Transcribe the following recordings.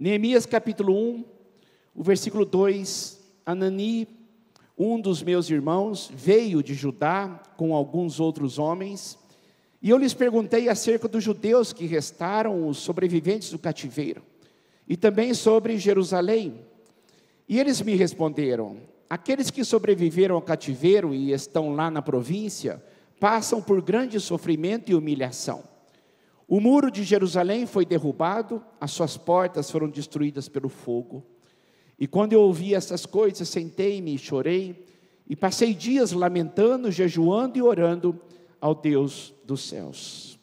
Neemias capítulo 1, o versículo 2, Anani, um dos meus irmãos, veio de Judá com alguns outros homens, e eu lhes perguntei acerca dos judeus que restaram, os sobreviventes do cativeiro, e também sobre Jerusalém. E eles me responderam: aqueles que sobreviveram ao cativeiro e estão lá na província, passam por grande sofrimento e humilhação. O muro de Jerusalém foi derrubado, as suas portas foram destruídas pelo fogo. E quando eu ouvi essas coisas, sentei-me e chorei, e passei dias lamentando, jejuando e orando ao Deus dos céus.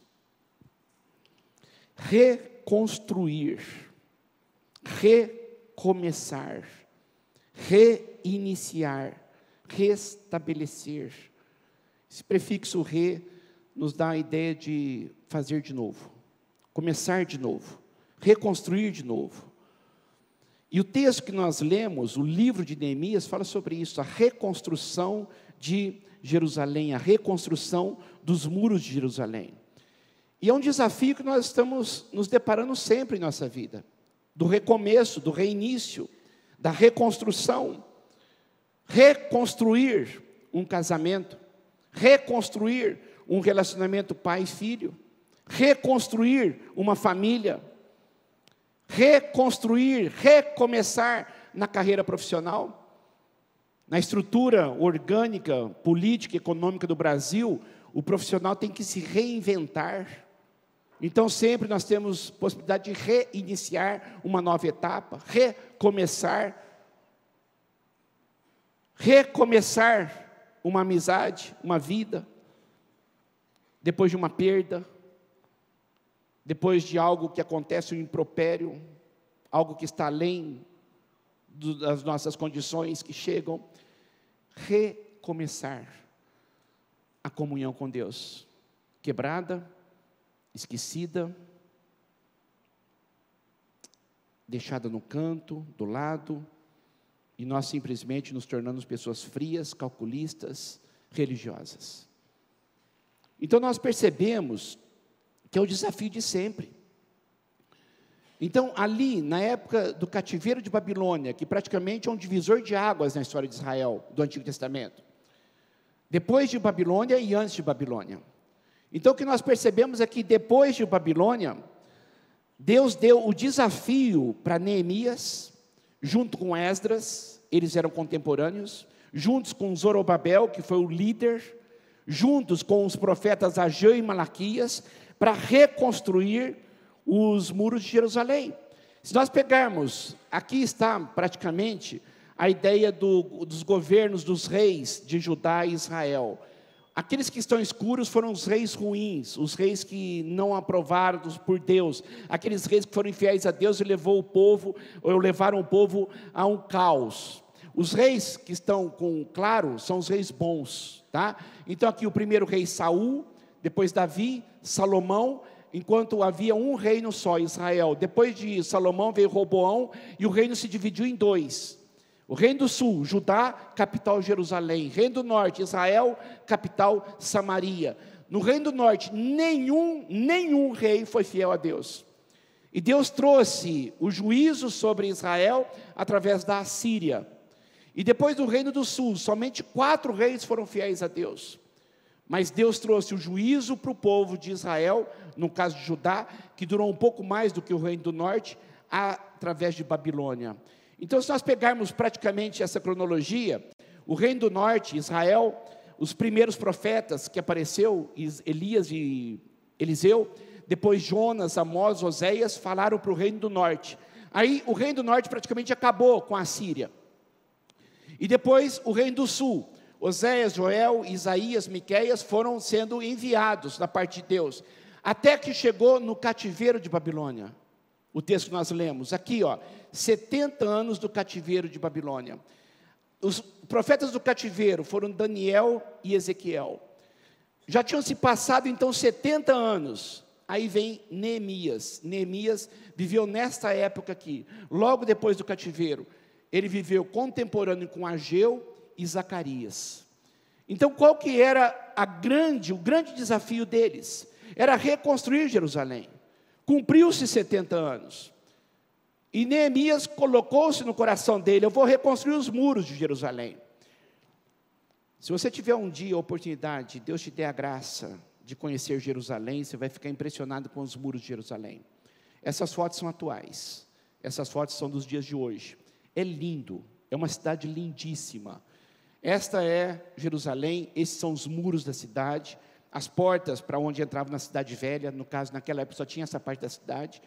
Reconstruir, recomeçar, reiniciar, restabelecer. Esse prefixo re nos dá a ideia de fazer de novo, começar de novo, reconstruir de novo. E o texto que nós lemos, o livro de Neemias, fala sobre isso, a reconstrução de Jerusalém, a reconstrução dos muros de Jerusalém. E é um desafio que nós estamos nos deparando sempre em nossa vida, do recomeço, do reinício, da reconstrução. Reconstruir um casamento, reconstruir um relacionamento pai e filho, reconstruir uma família, reconstruir, recomeçar na carreira profissional, na estrutura orgânica, política e econômica do Brasil. O profissional tem que se reinventar. Então sempre nós temos possibilidade de reiniciar uma nova etapa, recomeçar uma amizade, uma vida, depois de uma perda, depois de algo que acontece, um impropério, algo que está além das nossas condições que chegam, recomeçar a comunhão com Deus, quebrada, esquecida, deixada no canto, do lado, e nós simplesmente nos tornamos pessoas frias, calculistas, religiosas. Então nós percebemos que é o desafio de sempre. Então ali, na época do cativeiro de Babilônia, que praticamente é um divisor de águas na história de Israel, do Antigo Testamento, depois de Babilônia e antes de Babilônia. Então o que nós percebemos é que depois de Babilônia, Deus deu o desafio para Neemias, junto com Esdras, eles eram contemporâneos, juntos com Zorobabel, que foi o líder, juntos com os profetas Ageu e Malaquias, para reconstruir os muros de Jerusalém. Se nós pegarmos, aqui está praticamente a ideia dos governos dos reis de Judá e Israel. Aqueles que estão escuros foram os reis ruins, os reis que não aprovados por Deus, aqueles reis que foram infiéis a Deus e levaram o povo a um caos. Os reis que estão com claro são os reis bons, tá? Então aqui o primeiro rei Saul, depois Davi, Salomão, enquanto havia um reino só, Israel. Depois de Salomão veio Roboão e o reino se dividiu em dois. O reino do sul, Judá, capital Jerusalém. Reino do norte, Israel, capital Samaria. No reino do norte, nenhum rei foi fiel a Deus. E Deus trouxe o juízo sobre Israel através da Assíria. E depois do reino do sul, somente 4 reis foram fiéis a Deus. Mas Deus trouxe o juízo para o povo de Israel, no caso de Judá, que durou um pouco mais do que o reino do norte, através de Babilônia. Então, se nós pegarmos praticamente essa cronologia, o reino do norte, Israel, os primeiros profetas que apareceu, Elias e Eliseu, depois Jonas, Amós, Oséias, falaram para o reino do norte. Aí o reino do norte praticamente acabou com a Síria. E depois o reino do sul, Oséias, Joel, Isaías, Miqueias foram sendo enviados da parte de Deus, até que chegou no cativeiro de Babilônia. O texto que nós lemos aqui, 70 anos do cativeiro de Babilônia. Os profetas do cativeiro foram Daniel e Ezequiel. Já tinham se passado então 70 anos. Aí vem Neemias. Neemias viveu nesta época aqui, logo depois do cativeiro. Ele viveu contemporâneo com Ageu e Zacarias. Então qual que era o grande desafio deles? Era reconstruir Jerusalém. Cumpriu-se 70 anos. E Neemias colocou-se no coração dele: eu vou reconstruir os muros de Jerusalém. Se você tiver um dia a oportunidade, Deus te der a graça de conhecer Jerusalém, você vai ficar impressionado com os muros de Jerusalém. Essas fotos são atuais, essas fotos são dos dias de hoje. É lindo, é uma cidade lindíssima. Esta é Jerusalém, esses são os muros da cidade, as portas para onde entrava na cidade velha, no caso, naquela época só tinha essa parte da cidade.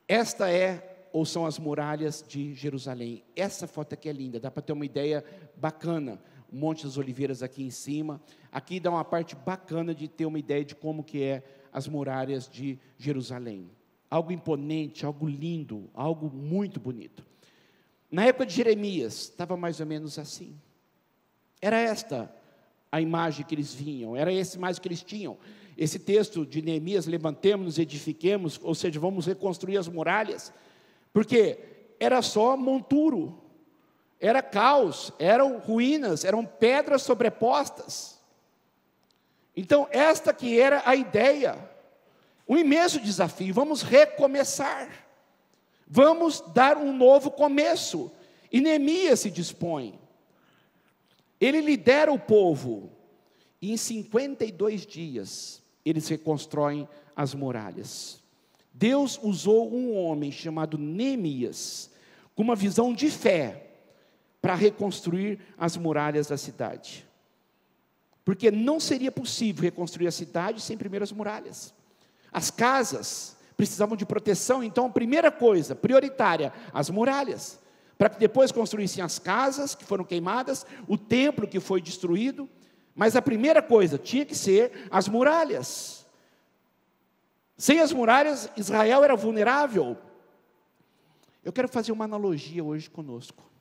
Esta é, ou são as muralhas de Jerusalém. Essa foto aqui é linda, dá para ter uma ideia bacana. O Monte das Oliveiras aqui em cima. Aqui dá uma parte bacana de ter uma ideia de como que é as muralhas de Jerusalém. Algo imponente, algo lindo, algo muito bonito. Na época de Jeremias, estava mais ou menos assim. Era esta a imagem que eles vinham, era essa imagem que eles tinham. Esse texto de Neemias, levantemos-nos, edifiquemos, ou seja, vamos reconstruir as muralhas, porque era só monturo, era caos, eram ruínas, eram pedras sobrepostas. Então, esta que era a ideia, um imenso desafio: vamos recomeçar, vamos dar um novo começo. E Neemias se dispõe, ele lidera o povo, e em 52 dias, eles reconstroem as muralhas. Deus usou um homem chamado Neemias, com uma visão de fé, para reconstruir as muralhas da cidade. Porque não seria possível reconstruir a cidade sem primeiro as muralhas. As casas precisavam de proteção, então a primeira coisa, prioritária, as muralhas. Para que depois construíssem as casas que foram queimadas, o templo que foi destruído. Mas a primeira coisa tinha que ser as muralhas. Sem as muralhas, Israel era vulnerável. Eu quero fazer uma analogia hoje conosco.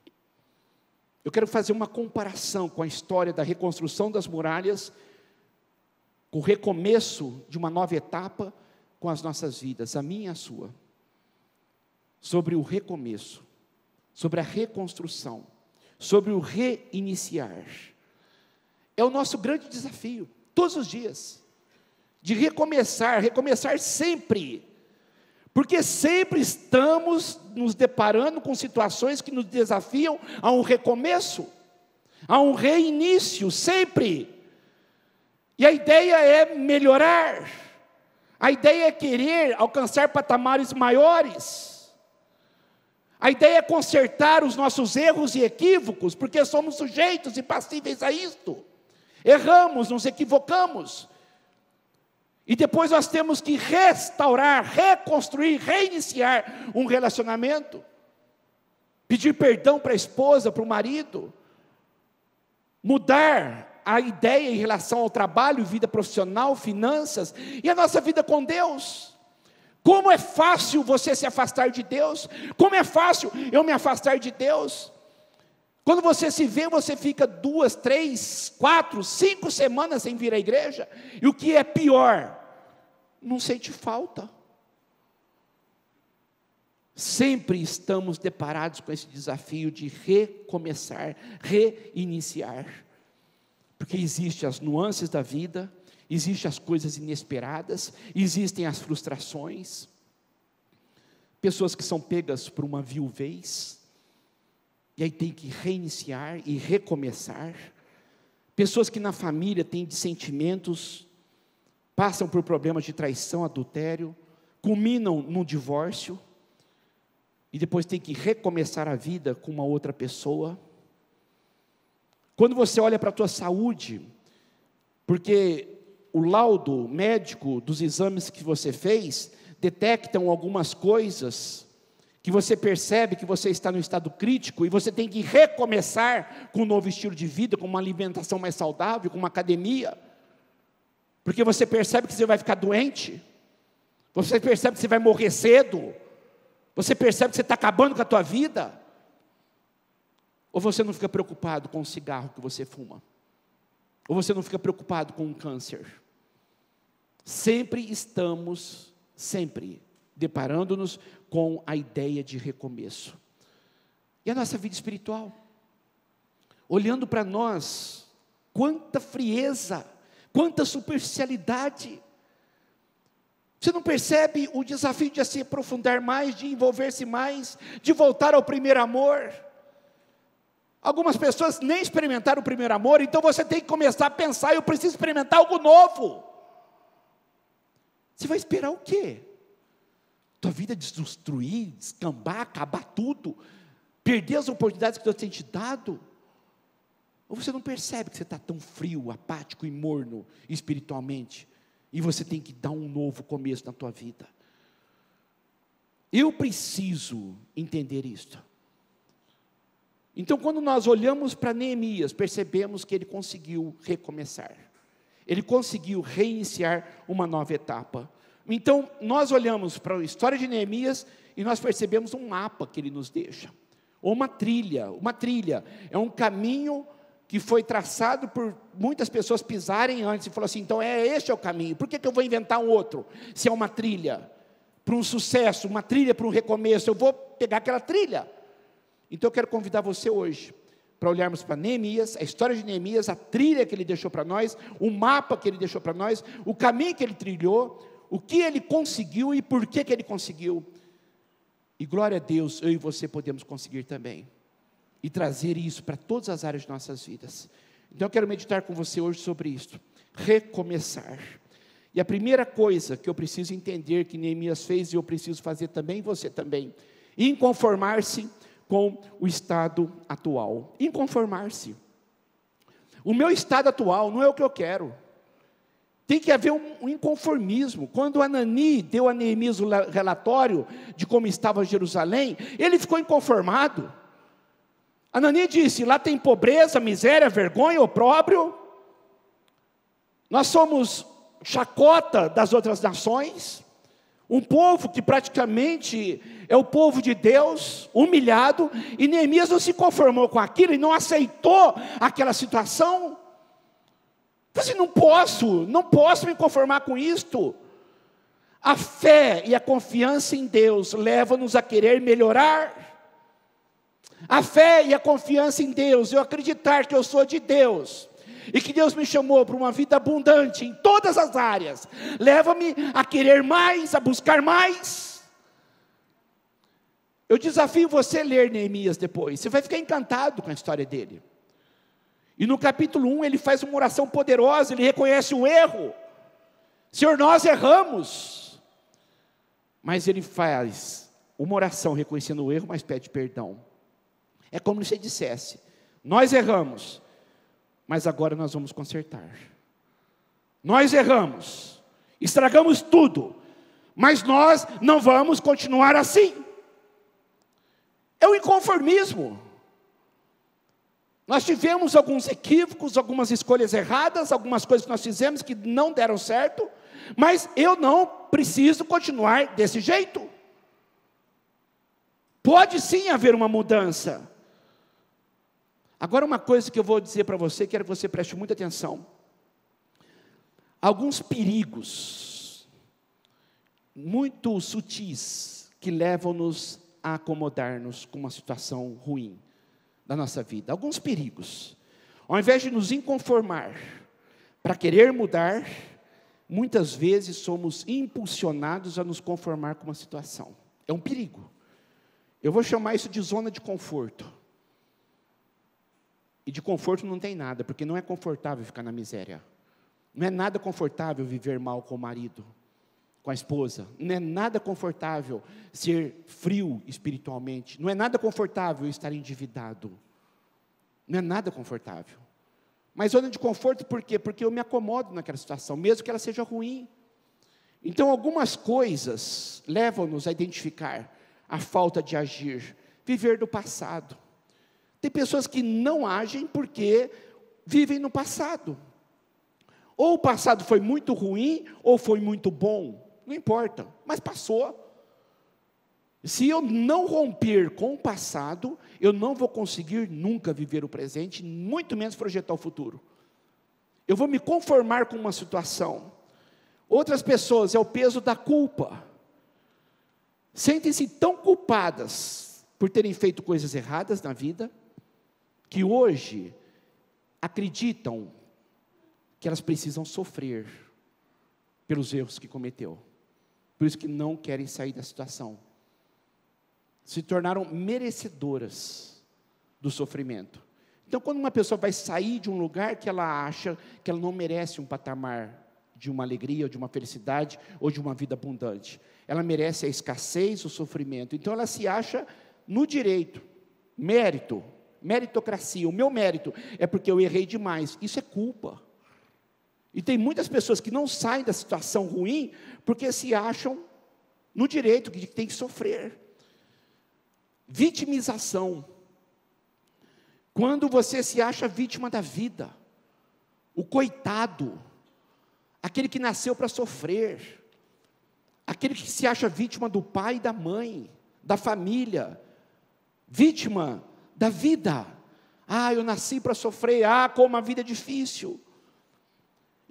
Eu quero fazer uma comparação com a história da reconstrução das muralhas, com o recomeço de uma nova etapa com as nossas vidas, a minha e a sua. Sobre o recomeço, sobre a reconstrução, sobre o reiniciar. É o nosso grande desafio, todos os dias, de recomeçar sempre. Porque sempre estamos nos deparando com situações que nos desafiam a um recomeço, a um reinício, sempre. E a ideia é melhorar, a ideia é querer alcançar patamares maiores, a ideia é consertar os nossos erros e equívocos, porque somos sujeitos e passíveis a isto. Erramos, nos equivocamos. E depois nós temos que restaurar, reconstruir, reiniciar um relacionamento. Pedir perdão para a esposa, para o marido. Mudar a ideia em relação ao trabalho, vida profissional, finanças. E a nossa vida com Deus. Como é fácil você se afastar de Deus. Como é fácil eu me afastar de Deus. Quando você se vê, você fica 2, 3, 4, 5 semanas sem vir à igreja. E o que é pior, não sente falta. Sempre estamos deparados com esse desafio de recomeçar, reiniciar. Porque existem as nuances da vida, existem as coisas inesperadas, existem as frustrações. Pessoas que são pegas por uma viuvez, e aí tem que reiniciar e recomeçar. Pessoas que na família têm dissentimentos, passam por problemas de traição, adultério, culminam num divórcio, e depois tem que recomeçar a vida com uma outra pessoa. Quando você olha para a tua saúde, porque o laudo médico dos exames que você fez, detectam algumas coisas, que você percebe que você está no estado crítico, e você tem que recomeçar com um novo estilo de vida, com uma alimentação mais saudável, com uma academia, porque você percebe que você vai ficar doente, você percebe que você vai morrer cedo, você percebe que você está acabando com a tua vida, ou você não fica preocupado com o cigarro que você fuma, ou você não fica preocupado com um câncer. Sempre estamos, deparando-nos com a ideia de recomeço. E a nossa vida espiritual? Olhando para nós, quanta frieza, quanta superficialidade, Você não percebe o desafio de se aprofundar mais, de envolver-se mais, de voltar ao primeiro amor? Algumas pessoas nem experimentaram o primeiro amor, então você tem que começar a pensar: eu preciso experimentar algo novo. Você vai esperar o quê? Tua vida destruir, descambar, acabar tudo, perder as oportunidades que Deus tem te dado? Ou você não percebe que você está tão frio, apático e morno espiritualmente, e você tem que dar um novo começo na tua vida? Eu preciso entender isto. Então, quando nós olhamos para Neemias, percebemos que ele conseguiu recomeçar, ele conseguiu reiniciar uma nova etapa. Então, nós olhamos para a história de Neemias e nós percebemos um mapa que ele nos deixa, ou uma trilha é um caminho que foi traçado por muitas pessoas pisarem antes, e falou assim: então este é o caminho, por que eu vou inventar um outro, se é uma trilha para um sucesso, uma trilha para um recomeço, eu vou pegar aquela trilha. Então eu quero convidar você hoje, para olharmos para Neemias, a história de Neemias, a trilha que ele deixou para nós, o mapa que ele deixou para nós, o caminho que ele trilhou, o que ele conseguiu e por que ele conseguiu. E glória a Deus, eu e você podemos conseguir também, e trazer isso para todas as áreas de nossas vidas. Então eu quero meditar com você hoje sobre isso, recomeçar. E a primeira coisa que eu preciso entender que Neemias fez, e eu preciso fazer também, você também, inconformar-se com o estado atual. Inconformar-se. O meu estado atual não é o que eu quero. Tem que haver um inconformismo. Quando Anani deu a Neemias o relatório de como estava Jerusalém, ele ficou inconformado. Anani disse: lá tem pobreza, miséria, vergonha, opróbrio. Nós somos chacota das outras nações. Um povo que praticamente é o povo de Deus, humilhado, e Neemias não se conformou com aquilo, e não aceitou aquela situação. Assim, não posso me conformar com isto. A fé e a confiança em Deus levam-nos a querer melhorar. A fé e a confiança em Deus, eu acreditar que eu sou de Deus, e que Deus me chamou para uma vida abundante em todas as áreas, leva-me a querer mais, a buscar mais. Eu desafio você a ler Neemias depois, você vai ficar encantado com a história dele. E no capítulo 1 ele faz uma oração poderosa, ele reconhece o erro. Senhor, nós erramos. Mas ele faz uma oração reconhecendo o erro, mas pede perdão. É como se ele dissesse: nós erramos, mas agora nós vamos consertar. Nós erramos, estragamos tudo, mas nós não vamos continuar assim. É o inconformismo. Nós tivemos alguns equívocos, algumas escolhas erradas, algumas coisas que nós fizemos que não deram certo, mas eu não preciso continuar desse jeito. Pode sim haver uma mudança. Agora, uma coisa que eu vou dizer para você, quero que você preste muita atenção. Alguns perigos muito sutis que levam-nos a acomodar-nos com uma situação ruim da nossa vida. Alguns perigos. Ao invés de nos inconformar para querer mudar, muitas vezes somos impulsionados a nos conformar com uma situação. É um perigo. Eu vou chamar isso de zona de conforto. E de conforto não tem nada, porque não é confortável ficar na miséria. Não é nada confortável viver mal com o marido, com a esposa. Não é nada confortável ser frio espiritualmente. Não é nada confortável estar endividado. Não é nada confortável. Mas zona de conforto por quê? Porque eu me acomodo naquela situação, mesmo que ela seja ruim. Então algumas coisas levam-nos a identificar a falta de agir, viver do passado. Tem pessoas que não agem porque vivem no passado. Ou o passado foi muito ruim, ou foi muito bom. Não importa, mas passou. Se eu não romper com o passado, eu não vou conseguir nunca viver o presente, muito menos projetar o futuro. Eu vou me conformar com uma situação. Outras pessoas, é o peso da culpa. Sentem-se tão culpadas por terem feito coisas erradas na vida, que hoje acreditam que elas precisam sofrer pelos erros que cometeu. por isso que não querem sair da situação. Se tornaram merecedoras do sofrimento. Então, quando uma pessoa vai sair de um lugar que ela acha que ela não merece um patamar de uma alegria, ou de uma felicidade, ou de uma vida abundante, ela merece a escassez, o sofrimento. Então, ela se acha no direito, mérito, meritocracia. O meu mérito é porque eu errei demais. Isso é culpa. E tem muitas pessoas que não saem da situação ruim porque se acham no direito de que tem que sofrer. Vitimização. Quando você se acha vítima da vida, o coitado, aquele que nasceu para sofrer, aquele que se acha vítima do pai e da mãe, da família, vítima da vida. Ah, eu nasci para sofrer, como a vida é difícil.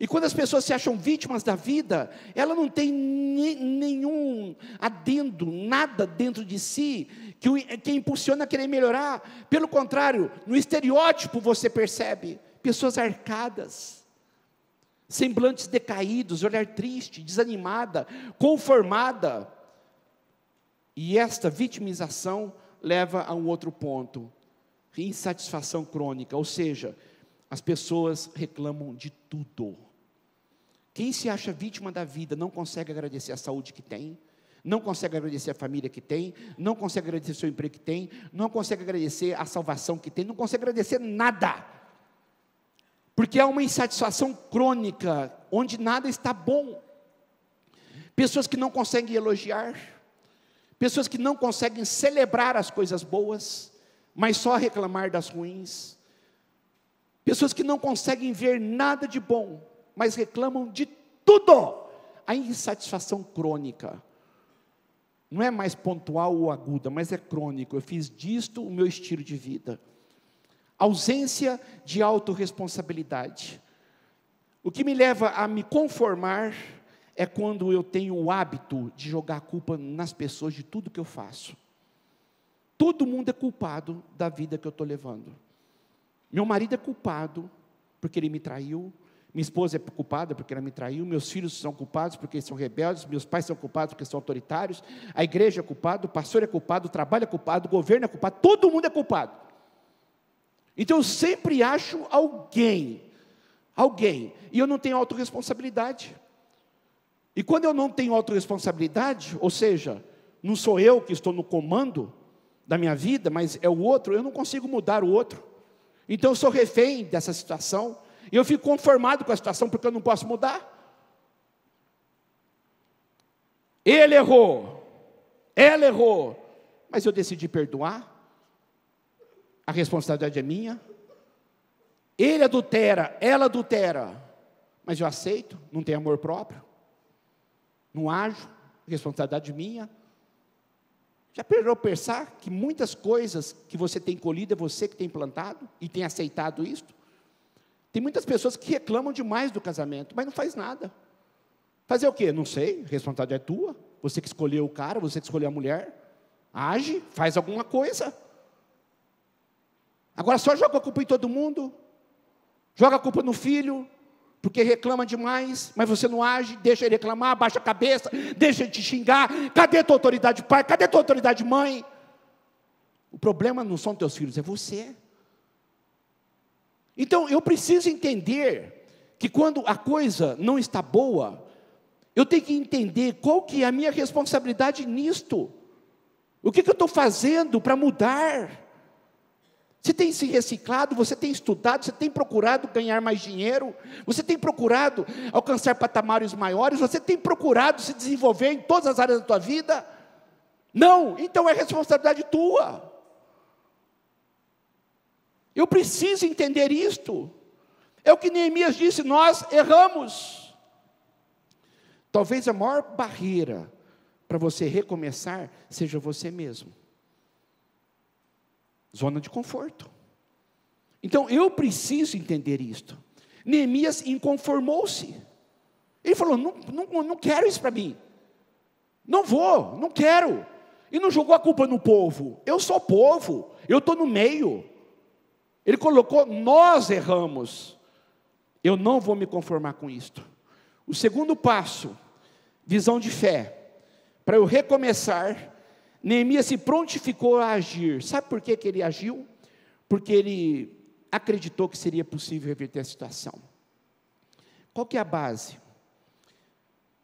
E quando as pessoas se acham vítimas da vida, ela não tem nenhum adendo, nada dentro de si, que impulsiona a querer melhorar. Pelo contrário, no estereótipo você percebe pessoas arcadas, semblantes decaídos, olhar triste, desanimada, conformada. E esta vitimização leva a um outro ponto, insatisfação crônica, ou seja, as pessoas reclamam de tudo. Quem se acha vítima da vida não consegue agradecer a saúde que tem, não consegue agradecer a família que tem, não consegue agradecer o seu emprego que tem, não consegue agradecer a salvação que tem, não consegue agradecer nada, porque há uma insatisfação crônica, onde nada está bom. Pessoas que não conseguem elogiar, pessoas que não conseguem celebrar as coisas boas, mas só reclamar das ruins, pessoas que não conseguem ver nada de bom, mas reclamam de tudo. A insatisfação crônica não é mais pontual ou aguda, mas é crônico. Eu fiz disto o meu estilo de vida. Ausência de autorresponsabilidade. O que me leva a me conformar é quando eu tenho o hábito de jogar a culpa nas pessoas de tudo que eu faço. Todo mundo é culpado da vida que eu estou levando. Meu marido é culpado porque ele me traiu. Minha esposa é culpada porque ela me traiu, meus filhos são culpados porque eles são rebeldes, meus pais são culpados porque são autoritários, a igreja é culpada, o pastor é culpado, o trabalho é culpado, o governo é culpado, todo mundo é culpado. Então eu sempre acho alguém, e eu não tenho autorresponsabilidade. E quando eu não tenho autorresponsabilidade, ou seja, não sou eu que estou no comando da minha vida, mas é o outro, eu não consigo mudar o outro. Então eu sou refém dessa situação, e eu fico conformado com a situação, porque eu não posso mudar. Ele errou, ela errou, mas eu decidi perdoar, a responsabilidade é minha. Ele adultera, ela adultera, mas eu aceito, não tenho amor próprio, não ajo, responsabilidade minha. Já parou para pensar que muitas coisas que você tem colhido, é você que tem plantado, e tem aceitado isto? Tem muitas pessoas que reclamam demais do casamento, mas não faz nada. Fazer o quê? Não sei, a responsabilidade é tua. Você que escolheu o cara, você que escolheu a mulher. Age, faz alguma coisa. Agora só joga a culpa em todo mundo. Joga a culpa no filho, porque reclama demais, mas você não age, deixa ele reclamar, abaixa a cabeça, deixa ele te xingar. Cadê a tua autoridade pai? Cadê a tua autoridade mãe? O problema não são teus filhos, é você. Então, eu preciso entender que quando a coisa não está boa, eu tenho que entender qual que é a minha responsabilidade nisto. O que eu estou fazendo para mudar? Você tem se reciclado, você tem estudado, você tem procurado ganhar mais dinheiro, você tem procurado alcançar patamares maiores, você tem procurado se desenvolver em todas as áreas da tua vida? Não, então é responsabilidade tua. Eu preciso entender isto. É o que Neemias disse, nós erramos. Talvez a maior barreira para você recomeçar seja você mesmo. Zona de conforto. Então eu preciso entender isto. Neemias inconformou-se. Ele falou, não quero isso para mim. Não vou, não quero. E não jogou a culpa no povo. Eu sou povo, eu estou no meio. Ele colocou, nós erramos. Eu não vou me conformar com isto. O segundo passo, visão de fé. para eu recomeçar, Neemias se prontificou a agir. Sabe por que ele agiu? Porque ele acreditou que seria possível reverter a situação. Qual que é a base?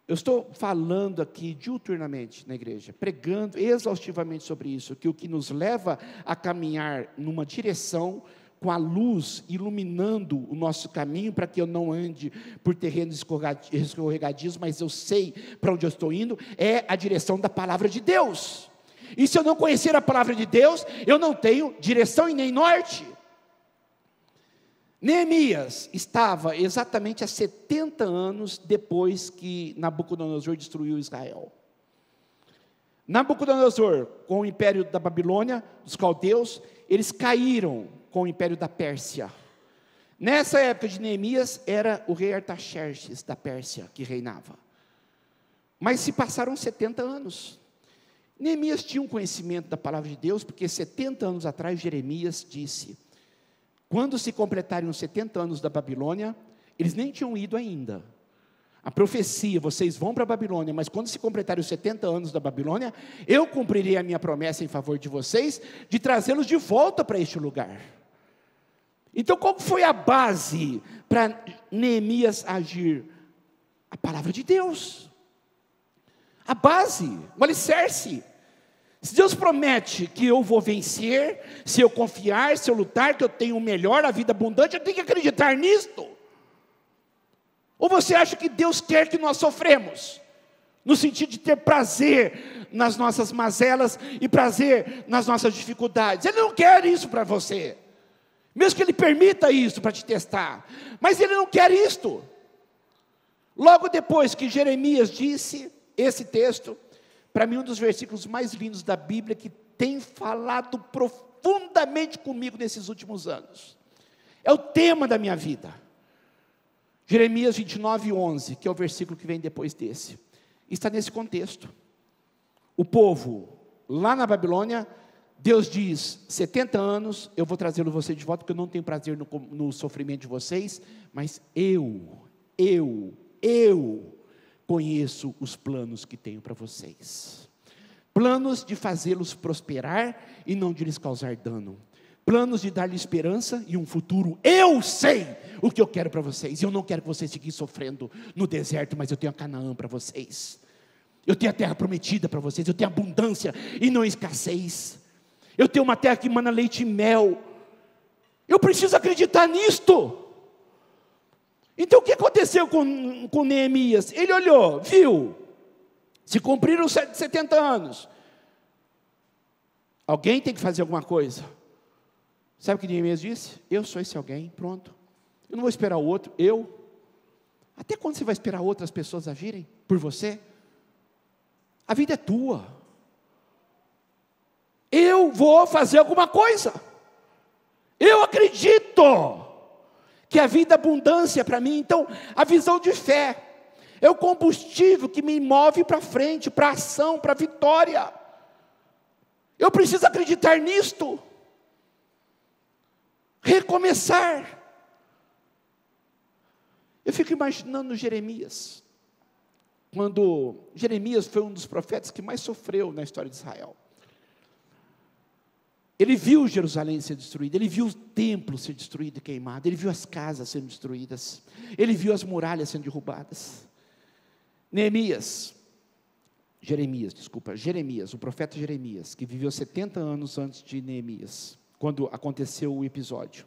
Eu estou falando aqui diuturnamente na igreja, pregando exaustivamente sobre isso, que o que nos leva a caminhar numa direção, com a luz iluminando o nosso caminho, para que eu não ande por terrenos escorregadios, mas eu sei para onde eu estou indo, é a direção da palavra de Deus. E se eu não conhecer a palavra de Deus, eu não tenho direção e nem norte. Neemias estava exatamente há 70 anos depois que Nabucodonosor destruiu Israel. Nabucodonosor, com o império da Babilônia, dos caldeus, eles caíram com o império da Pérsia. Nessa época de Neemias, era o rei Artaxerxes da Pérsia que reinava. Mas se passaram 70 anos. Neemias tinha um conhecimento da palavra de Deus, porque 70 anos atrás Jeremias disse: quando se completarem os 70 anos da Babilônia, eles nem tinham ido ainda. A profecia, vocês vão para a Babilônia, mas quando se completarem os 70 anos da Babilônia, eu cumprirei a minha promessa em favor de vocês, de trazê-los de volta para este lugar. Então, qual foi a base para Neemias agir? A palavra de Deus. A base, o alicerce. Se Deus promete que eu vou vencer, se eu confiar, se eu lutar, que eu tenho o melhor, a vida abundante, eu tenho que acreditar nisto. Ou você acha que Deus quer que nós sofremos? No sentido de ter prazer nas nossas mazelas e prazer nas nossas dificuldades. Ele não quer isso para você. Mesmo que Ele permita isso para te testar. Mas Ele não quer isto. Logo depois que Jeremias disse esse texto, para mim um dos versículos mais lindos da Bíblia, que tem falado profundamente comigo nesses últimos anos. É o tema da minha vida. Jeremias 29:11, que é o versículo que vem depois desse. Está nesse contexto. O povo, lá na Babilônia, Deus diz: 70 anos, eu vou trazê-lo você de volta, porque eu não tenho prazer no sofrimento de vocês, mas eu conheço os planos que tenho para vocês. Planos de fazê-los prosperar e não de lhes causar dano. Planos de dar-lhe esperança e um futuro. Eu sei o que eu quero para vocês. Eu não quero que vocês fiquem sofrendo no deserto, mas eu tenho a Canaã para vocês. Eu tenho a terra prometida para vocês. Eu tenho abundância e não escassez. Eu tenho uma terra que emana leite e mel. Eu preciso acreditar nisto. Então o que aconteceu com Neemias? Ele olhou, viu, se cumpriram 70 anos. Alguém tem que fazer alguma coisa. Sabe o que Neemias disse? Eu sou esse alguém, pronto. Eu não vou esperar o outro, eu. Até quando você vai esperar outras pessoas agirem por você? A vida é tua. Eu vou fazer alguma coisa. Eu acredito que a vida é abundância para mim. Então, a visão de fé é o combustível que me move para frente, para ação, para vitória. Eu preciso acreditar nisto. Recomeçar. Eu fico imaginando Jeremias. Quando Jeremias foi um dos profetas que mais sofreu na história de Israel. Ele viu Jerusalém ser destruída, ele viu o templo ser destruído e queimado, ele viu as casas sendo destruídas, ele viu as muralhas sendo derrubadas. Jeremias, o profeta Jeremias, que viveu 70 anos antes de Neemias, quando aconteceu o episódio.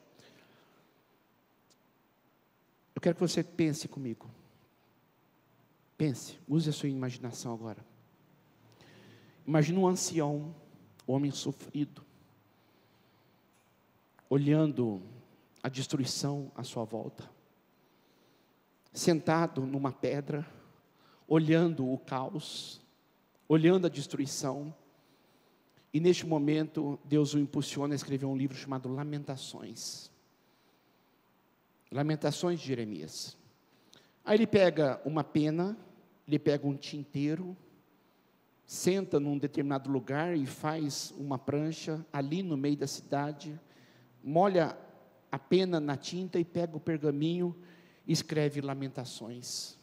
Eu quero que você pense comigo. Pense, use a sua imaginação agora. Imagine um ancião, homem sofrido, olhando a destruição à sua volta, sentado numa pedra, olhando o caos, olhando a destruição, e neste momento Deus o impulsiona a escrever um livro chamado Lamentações. Lamentações de Jeremias. Aí ele pega uma pena, ele pega um tinteiro, senta num determinado lugar e faz uma prancha ali no meio da cidade, molha a pena na tinta e pega o pergaminho e escreve Lamentações.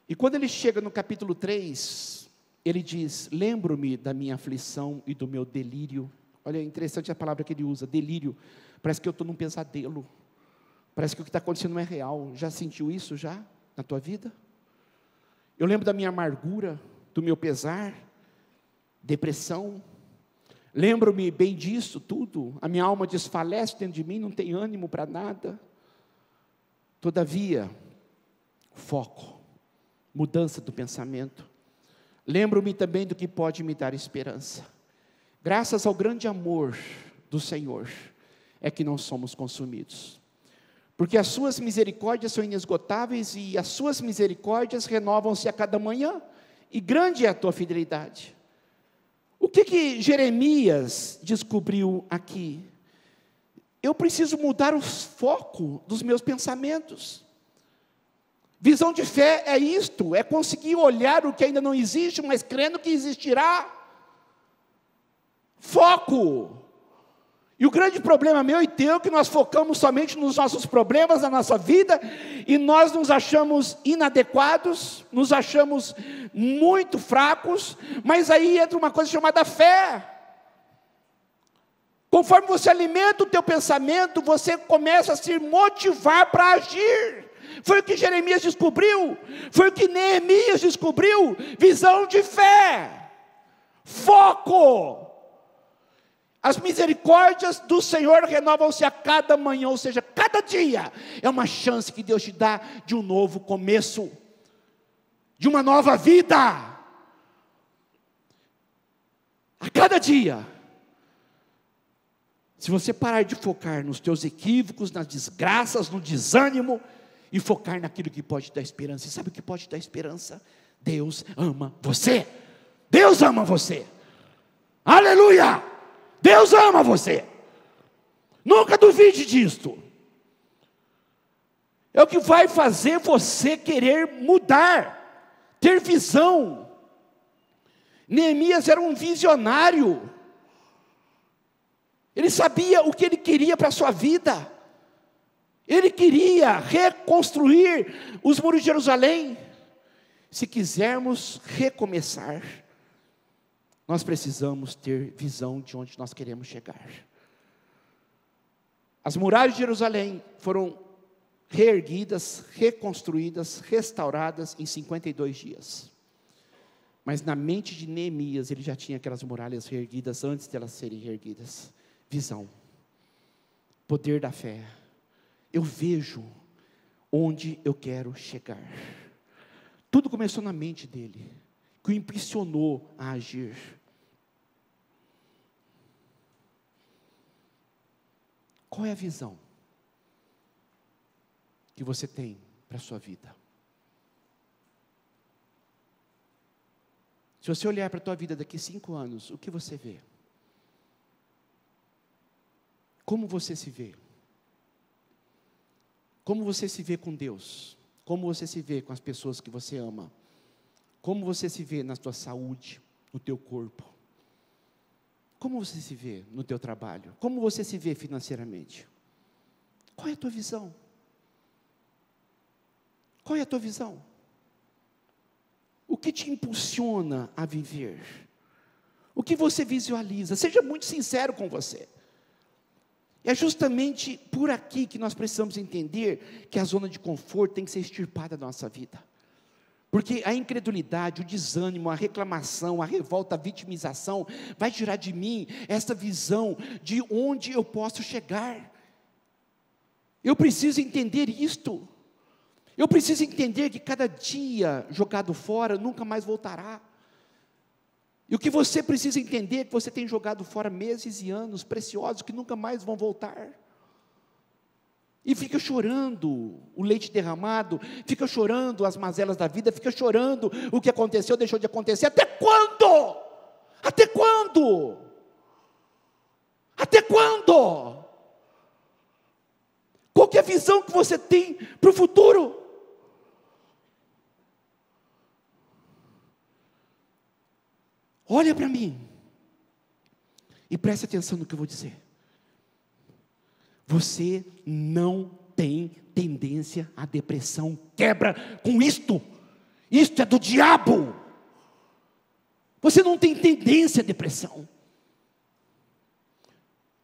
E quando ele chega no capítulo 3, ele diz: lembro-me da minha aflição e do meu delírio. Olha, é interessante a palavra que ele usa, delírio. Parece que eu estou num pesadelo. Parece que o que está acontecendo não é real. Já sentiu isso já na tua vida? Eu lembro da minha amargura, do meu pesar, depressão. Lembro-me bem disso tudo. A minha alma desfalece dentro de mim, não tem ânimo para nada. Todavia, foco, mudança do pensamento. Lembro-me também do que pode me dar esperança. Graças ao grande amor do Senhor, é que não somos consumidos. Porque as suas misericórdias são inesgotáveis e as suas misericórdias renovam-se a cada manhã. E grande é a tua fidelidade. O que Jeremias descobriu aqui? Eu preciso mudar o foco dos meus pensamentos. Visão de fé é isto, é conseguir olhar o que ainda não existe, mas crendo que existirá. Foco. E o grande problema meu e teu é que nós focamos somente nos nossos problemas, na nossa vida, e nós nos achamos inadequados, nos achamos muito fracos, mas aí entra uma coisa chamada fé. Conforme você alimenta o teu pensamento, você começa a se motivar para agir. Foi o que Jeremias descobriu, foi o que Neemias descobriu, visão de fé, foco. As misericórdias do Senhor renovam-se a cada manhã, ou seja, cada dia é uma chance que Deus te dá de um novo começo, de uma nova vida. A cada dia. Se você parar de focar nos teus equívocos, nas desgraças, no desânimo, e focar naquilo que pode dar esperança. E sabe o que pode dar esperança? Deus ama você. Deus ama você. Aleluia! Deus ama você. Nunca duvide disto. É o que vai fazer você querer mudar, ter visão. Neemias era um visionário. Ele sabia o que ele queria para a sua vida. Ele queria reconstruir os muros de Jerusalém. Se quisermos recomeçar, nós precisamos ter visão de onde nós queremos chegar. As muralhas de Jerusalém foram reerguidas, reconstruídas, restauradas em 52 dias. Mas na mente de Neemias, ele já tinha aquelas muralhas reerguidas antes de elas serem reerguidas. Visão, poder da fé. Eu vejo onde eu quero chegar. Tudo começou na mente dele, que o impulsionou a agir. Qual é a visão que você tem para a sua vida? Se você olhar para a tua vida daqui 5 anos, o que você vê? Como você se vê? Como você se vê com Deus? Como você se vê com as pessoas que você ama? Como você se vê na tua saúde, no teu corpo? Como você se vê no teu trabalho? Como você se vê financeiramente? Qual é a tua visão? Qual é a tua visão? O que te impulsiona a viver? O que você visualiza? Seja muito sincero com você. É justamente por aqui que nós precisamos entender que a zona de conforto tem que ser extirpada da nossa vida. Porque a incredulidade, o desânimo, a reclamação, a revolta, a vitimização, vai tirar de mim essa visão de onde eu posso chegar. Eu preciso entender isto. Eu preciso entender que cada dia jogado fora nunca mais voltará. E o que você precisa entender é que você tem jogado fora meses e anos preciosos que nunca mais vão voltar. E fica chorando o leite derramado, fica chorando as mazelas da vida, fica chorando o que aconteceu, deixou de acontecer. Até quando? Até quando? Até quando? Qual que é a visão que você tem para o futuro? Olha para mim e preste atenção no que eu vou dizer. Você não tem tendência à depressão. Quebra com isto. Isto é do diabo. Você não tem tendência à depressão.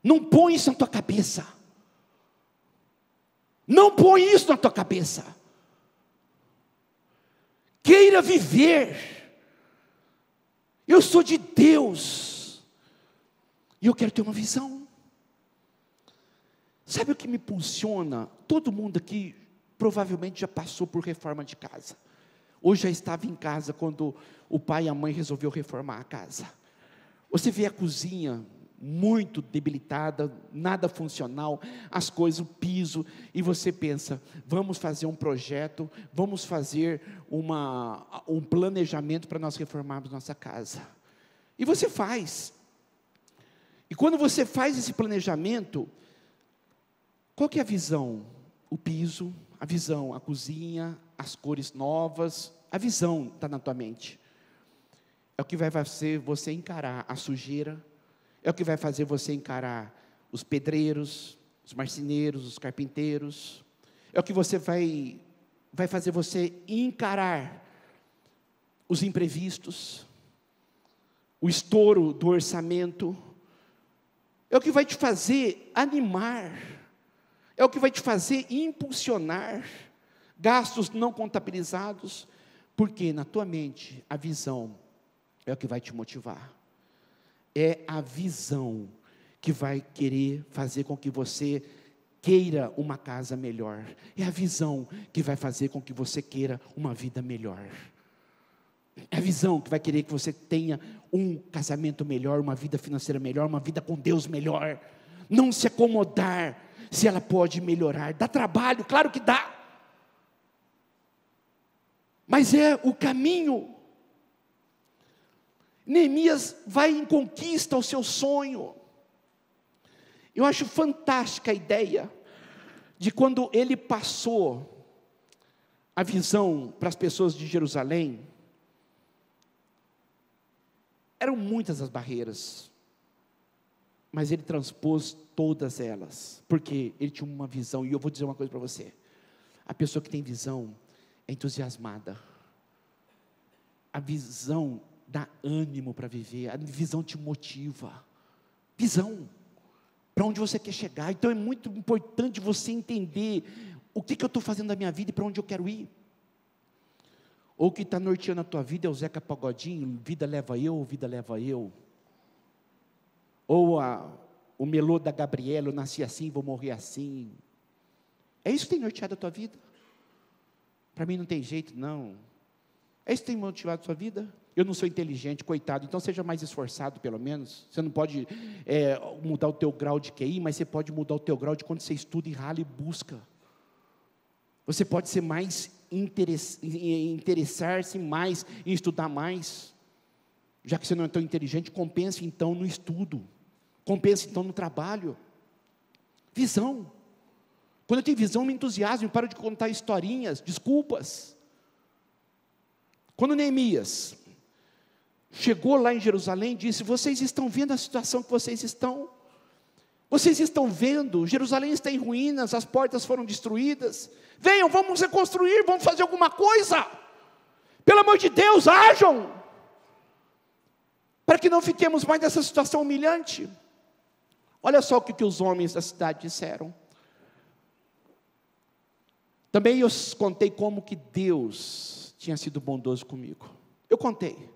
Não põe isso na tua cabeça. Não põe isso na tua cabeça. Queira viver. Eu sou de Deus. E eu quero ter uma visão. Sabe o que me impulsiona? Todo mundo aqui provavelmente já passou por reforma de casa. Ou já estava em casa quando o pai e a mãe resolveu reformar a casa. Você vê a cozinha muito debilitada, nada funcional, as coisas, o piso, e você pensa, vamos fazer um projeto, vamos fazer um planejamento para nós reformarmos nossa casa. E você faz. E quando você faz esse planejamento, qual que é a visão? O piso, a visão, a cozinha, as cores novas, a visão está na tua mente. É o que vai fazer você encarar a sujeira, é o que vai fazer você encarar os pedreiros, os marceneiros, os carpinteiros, é o que você vai fazer você encarar os imprevistos, o estouro do orçamento, é o que vai te fazer animar, é o que vai te fazer impulsionar gastos não contabilizados, porque na tua mente a visão é o que vai te motivar. É a visão que vai querer fazer com que você queira uma casa melhor. É a visão que vai fazer com que você queira uma vida melhor. É a visão que vai querer que você tenha um casamento melhor, uma vida financeira melhor, uma vida com Deus melhor. Não se acomodar se ela pode melhorar. Dá trabalho, claro que dá. Mas é o caminho. Neemias vai em conquista ao seu sonho. Eu acho fantástica a ideia de quando ele passou a visão para as pessoas de Jerusalém. Eram muitas as barreiras, mas ele transpôs todas elas, porque ele tinha uma visão. E eu vou dizer uma coisa para você: a pessoa que tem visão é entusiasmada. A visão dá ânimo para viver, a visão te motiva. Visão, para onde você quer chegar. Então é muito importante você entender o que eu estou fazendo da minha vida e para onde eu quero ir. Ou o que está norteando a tua vida é o Zeca Pagodinho, vida leva eu, vida leva eu. Ou o melô da Gabriela, eu nasci assim, vou morrer assim. É isso que tem norteado a tua vida? Para mim não tem jeito, não. É isso que tem motivado a sua vida? Eu não sou inteligente, coitado, então seja mais esforçado pelo menos. Você não pode mudar o teu grau de QI, mas você pode mudar o teu grau de quando você estuda e rala e busca. Você pode ser mais, interessar-se mais em estudar mais. Já que você não é tão inteligente, compense então no estudo. Compense então no trabalho. Visão. Quando eu tenho visão, eu me entusiasmo, eu paro de contar historinhas, desculpas. Quando Neemias chegou lá em Jerusalém, disse: vocês estão vendo a situação que vocês estão? Vocês estão vendo, Jerusalém está em ruínas, as portas foram destruídas. Venham, vamos reconstruir, vamos fazer alguma coisa. Pelo amor de Deus, ajam, para que não fiquemos mais nessa situação humilhante. Olha só o que os homens da cidade disseram. Também eu contei como que Deus tinha sido bondoso comigo. Eu contei.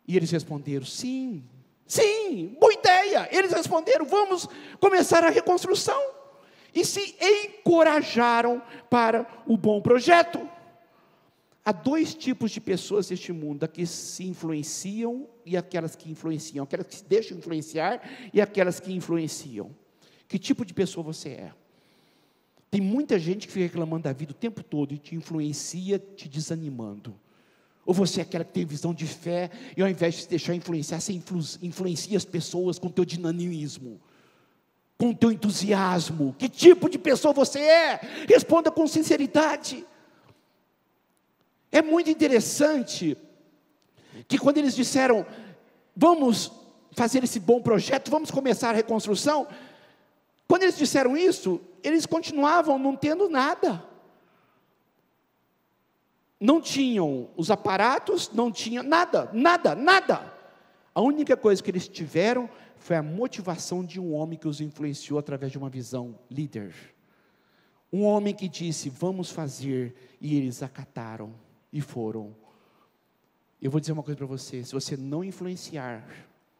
E eles responderam: sim, sim, boa ideia. Eles responderam: vamos começar a reconstrução. E se encorajaram para o bom projeto. Há dois tipos de pessoas neste mundo: aquelas que se influenciam e aquelas que influenciam, aquelas que se deixam influenciar e aquelas que influenciam. Que tipo de pessoa você é? Tem muita gente que fica reclamando da vida o tempo todo e te influencia, te desanimando. Ou você é aquela que tem visão de fé e ao invés de se deixar influenciar, você influencia as pessoas com o teu dinamismo, com o teu entusiasmo. Que tipo de pessoa você é? Responda com sinceridade. É muito interessante que quando eles disseram: vamos fazer esse bom projeto, vamos começar a reconstrução, quando eles disseram isso, eles continuavam não tendo nada. não tinham os aparatos, não tinha nada, nada, nada. A única coisa que eles tiveram foi a motivação de um homem que os influenciou através de uma visão líder. Um homem que disse, vamos fazer, e eles acataram e foram. Eu vou dizer uma coisa para você, se você não influenciar,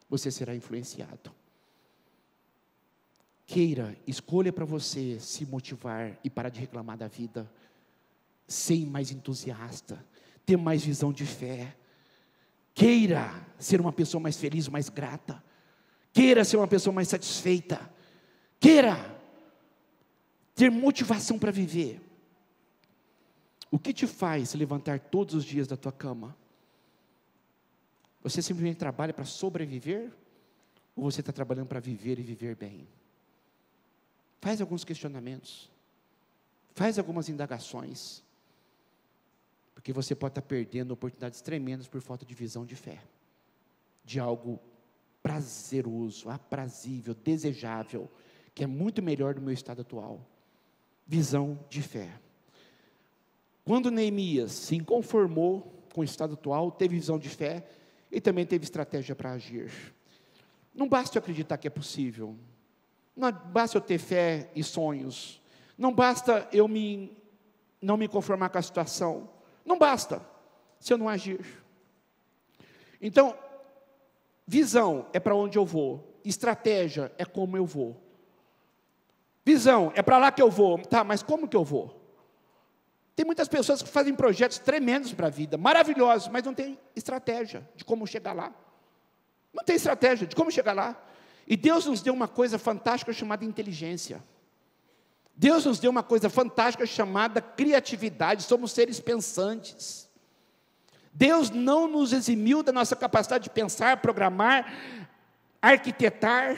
você será influenciado. Queira, escolha para você se motivar e parar de reclamar da vida. Ser mais entusiasta, ter mais visão de fé. Queira ser uma pessoa mais feliz, mais grata. Queira ser uma pessoa mais satisfeita. Queira ter motivação para viver. O que te faz levantar todos os dias da tua cama? Você simplesmente trabalha para sobreviver? Ou você está trabalhando para viver e viver bem? Faz alguns questionamentos. Faz algumas indagações. Porque você pode estar perdendo oportunidades tremendas por falta de visão de fé. De algo prazeroso, aprazível, desejável, que é muito melhor do meu estado atual. Visão de fé. Quando Neemias se inconformou com o estado atual, teve visão de fé e também teve estratégia para agir. Não basta eu acreditar que é possível. Não basta eu ter fé e sonhos. Não basta eu não me conformar com a situação. Não basta, se eu não agir. Então, visão é para onde eu vou. Estratégia é como eu vou. Visão é para lá que eu vou. Tá, mas como que eu vou? Tem muitas pessoas que fazem projetos tremendos para a vida, maravilhosos, mas não tem estratégia de como chegar lá. Não tem estratégia de como chegar lá. E Deus nos deu uma coisa fantástica chamada inteligência. Deus nos deu uma coisa fantástica chamada criatividade. Somos seres pensantes. Deus não nos eximiu da nossa capacidade de pensar, programar, arquitetar.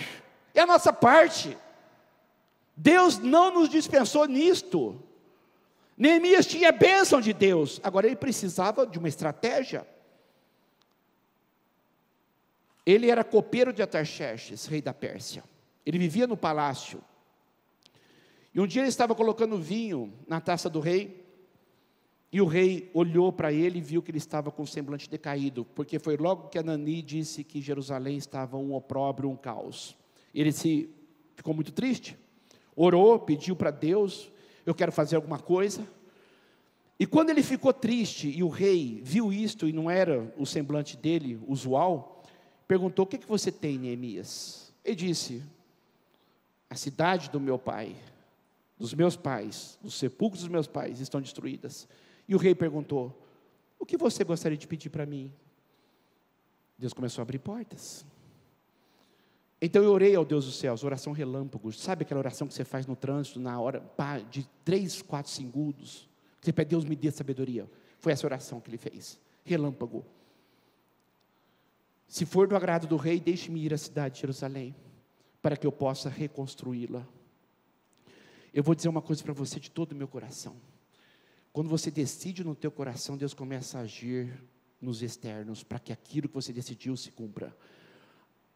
É a nossa parte. Deus não nos dispensou nisto. Neemias tinha a bênção de Deus. Agora ele precisava de uma estratégia. Ele era copeiro de Atarxerxes, rei da Pérsia. Ele vivia no palácio. E um dia ele estava colocando vinho na taça do rei, e o rei olhou para ele e viu que ele estava com o semblante decaído, porque foi logo que Anani disse que Jerusalém estava um opróbrio, um caos. Ele ficou muito triste, orou, pediu para Deus, eu quero fazer alguma coisa. E quando ele ficou triste, e o rei viu isto, e não era o semblante dele usual, perguntou, o que você tem, Neemias? Ele disse, a cidade do meu pai, dos meus pais, os sepulcros dos meus pais estão destruídas. E o rei perguntou, o que você gostaria de pedir para mim? Deus começou a abrir portas. Então eu orei ao Deus dos céus, oração relâmpago. Sabe aquela oração que você faz no trânsito, na hora, de 3, 4 segundos? Você pede, Deus me dê sabedoria. Foi essa oração que ele fez, relâmpago. Se for do agrado do rei, deixe-me ir à cidade de Jerusalém, para que eu possa reconstruí-la. Eu vou dizer uma coisa para você de todo o meu coração. Quando você decide no teu coração, Deus começa a agir nos externos, para que aquilo que você decidiu se cumpra.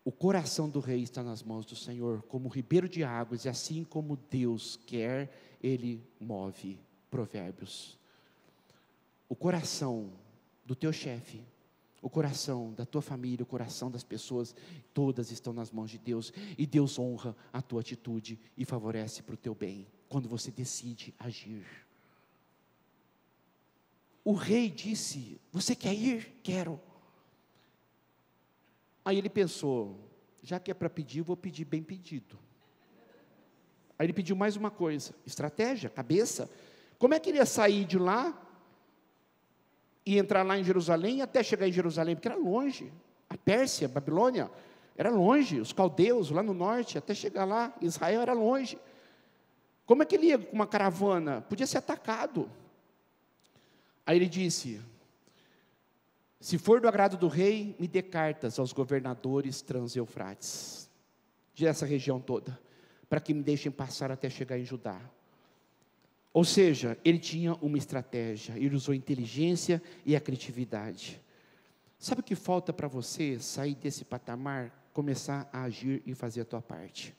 O coração do rei está nas mãos do Senhor, como ribeiro de águas, e assim como Deus quer, Ele move. Provérbios. O coração do teu chefe, o coração da tua família, o coração das pessoas, todas estão nas mãos de Deus, e Deus honra a tua atitude e favorece para o teu bem, quando você decide agir. O rei disse, você quer ir? Quero. Aí ele pensou, já que é para pedir, eu vou pedir bem pedido. Aí ele pediu mais uma coisa, estratégia, cabeça. Como é que ele ia sair de lá e entrar lá em Jerusalém, até chegar em Jerusalém, porque era longe, a Pérsia, a Babilônia, era longe, os caldeus lá no norte, até chegar lá, Israel era longe. Como é que ele ia com uma caravana? Podia ser atacado. Aí ele disse, se for do agrado do rei, me dê cartas aos governadores Trans-Eufrates, dessa região toda, para que me deixem passar até chegar em Judá. Ou seja, ele tinha uma estratégia, ele usou a inteligência e a criatividade. Sabe o que falta para você sair desse patamar, começar a agir e fazer a tua parte?